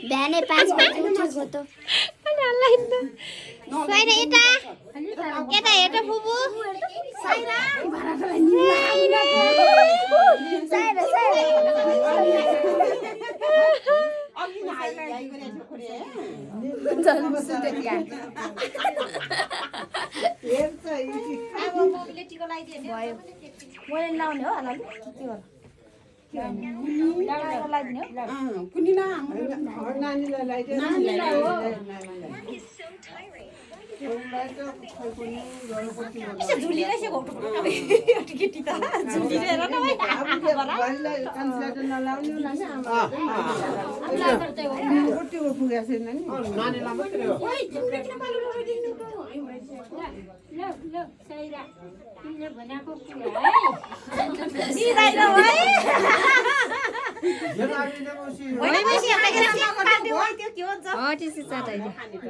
बिहानै 5 बजे उठेको त साइना यता यता हेर बुबु साइना साइना मैले लाउने हो होला के होला